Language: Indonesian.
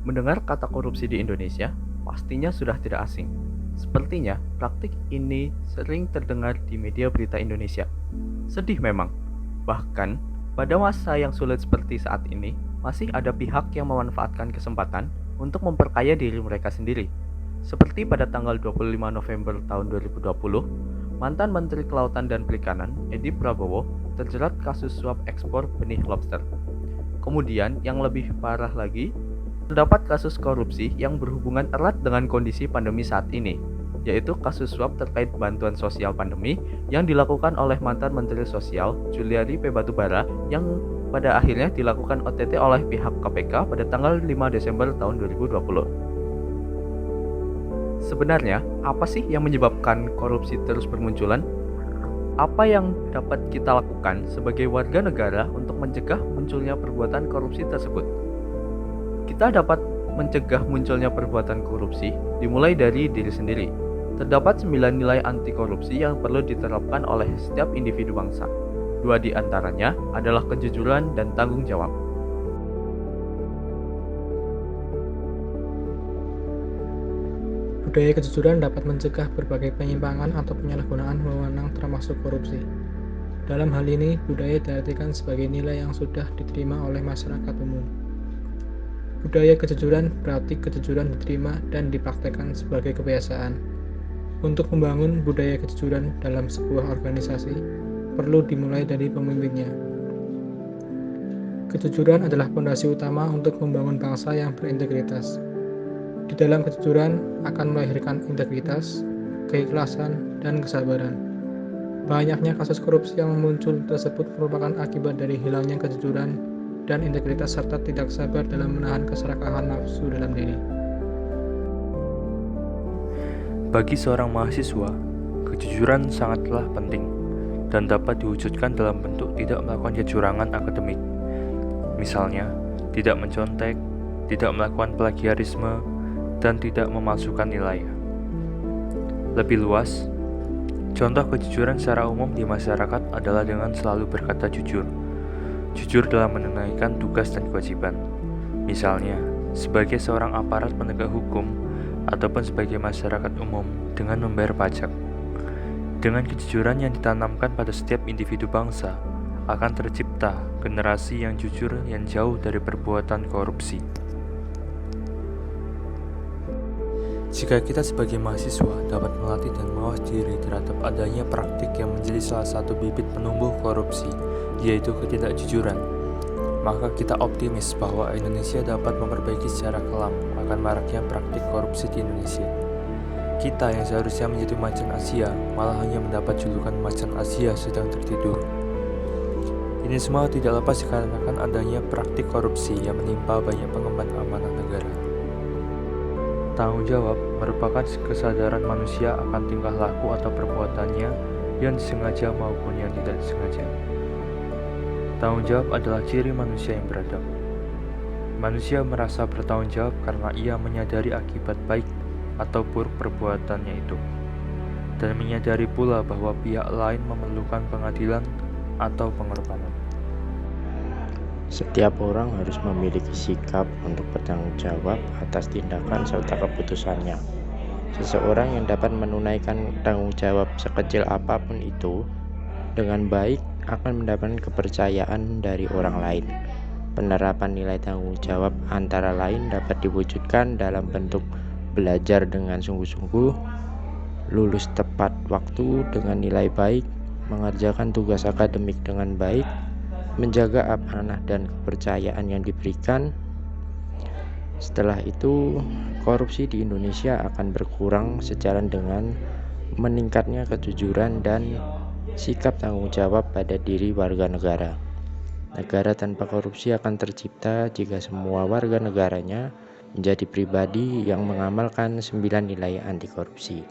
Mendengar kata korupsi di Indonesia, pastinya sudah tidak asing. Sepertinya, praktik ini sering terdengar di media berita Indonesia. Sedih memang. Bahkan, pada masa yang sulit seperti saat ini, masih ada pihak yang memanfaatkan kesempatan untuk memperkaya diri mereka sendiri. Seperti pada tanggal 25 November tahun 2020, mantan Menteri Kelautan dan Perikanan, Edi Prabowo, terjerat kasus suap ekspor benih lobster. Kemudian, yang lebih parah lagi, terdapat kasus korupsi yang berhubungan erat dengan kondisi pandemi saat ini, yaitu kasus suap terkait bantuan sosial pandemi yang dilakukan oleh mantan Menteri Sosial Juliari P. Batubara yang pada akhirnya dilakukan OTT oleh pihak KPK pada tanggal 5 Desember tahun 2020. Sebenarnya, apa sih yang menyebabkan korupsi terus bermunculan? Apa yang dapat kita lakukan sebagai warga negara untuk mencegah munculnya perbuatan korupsi tersebut? Kita dapat mencegah munculnya perbuatan korupsi dimulai dari diri sendiri. Terdapat 9 nilai anti korupsi yang perlu diterapkan oleh setiap individu bangsa. 2 di antaranya adalah kejujuran dan tanggung jawab. Budaya kejujuran dapat mencegah berbagai penyimpangan atau penyalahgunaan wewenang termasuk korupsi. Dalam hal ini, budaya diartikan sebagai nilai yang sudah diterima oleh masyarakat umum. Budaya kejujuran berarti kejujuran diterima dan dipraktekkan sebagai kebiasaan. Untuk membangun budaya kejujuran dalam sebuah organisasi, perlu dimulai dari pemimpinnya. Kejujuran adalah fondasi utama untuk membangun bangsa yang berintegritas. Di dalam kejujuran akan melahirkan integritas, keikhlasan, dan kesabaran. Banyaknya kasus korupsi yang muncul tersebut merupakan akibat dari hilangnya kejujuran dan integritas serta tidak sabar dalam menahan keserakahan nafsu dalam diri. Bagi seorang mahasiswa, kejujuran sangatlah penting dan dapat diwujudkan dalam bentuk tidak melakukan kecurangan akademik. Misalnya, tidak mencontek, tidak melakukan plagiarisme, dan tidak memalsukan nilai. Lebih luas, contoh kejujuran secara umum di masyarakat adalah dengan selalu berkata jujur. Jujur dalam menunaikan tugas dan kewajiban. Misalnya, sebagai seorang aparat penegak hukum ataupun sebagai masyarakat umum dengan membayar pajak. Dengan kejujuran yang ditanamkan pada setiap individu bangsa, akan tercipta generasi yang jujur yang jauh dari perbuatan korupsi. Jika kita sebagai mahasiswa dapat melatih dan mawas diri terhadap adanya praktik yang menjadi salah satu bibit penumbuh korupsi, yaitu ketidakjujuran, maka kita optimis bahwa Indonesia dapat memperbaiki secara kelam akan maraknya praktik korupsi di Indonesia. Kita yang seharusnya menjadi macan Asia malah hanya mendapat julukan macan Asia sedang tertidur. Ini semua tidak lepas dikarenakan adanya praktik korupsi yang menimpa banyak pengemban amanah negara. Tanggung jawab merupakan kesadaran manusia akan tingkah laku atau perbuatannya yang disengaja maupun yang tidak disengaja. Tanggung jawab adalah ciri manusia yang beradab. Manusia merasa bertanggung jawab karena ia menyadari akibat baik atau buruk perbuatannya itu, dan menyadari pula bahwa pihak lain memerlukan pengadilan atau pengorbanan. Setiap orang harus memiliki sikap untuk bertanggung jawab atas tindakan serta keputusannya. Seseorang yang dapat menunaikan tanggung jawab sekecil apapun itu dengan baik akan mendapatkan kepercayaan dari orang lain. Penerapan nilai tanggung jawab antara lain dapat diwujudkan dalam bentuk belajar dengan sungguh-sungguh, lulus tepat waktu dengan nilai baik, mengerjakan tugas akademik dengan baik, menjaga amanah dan kepercayaan yang diberikan. Setelah itu, korupsi di Indonesia akan berkurang sejalan dengan meningkatnya kejujuran dan sikap tanggung jawab pada diri warga negara. Negara tanpa korupsi akan tercipta jika semua warga negaranya menjadi pribadi yang mengamalkan 9 nilai anti korupsi.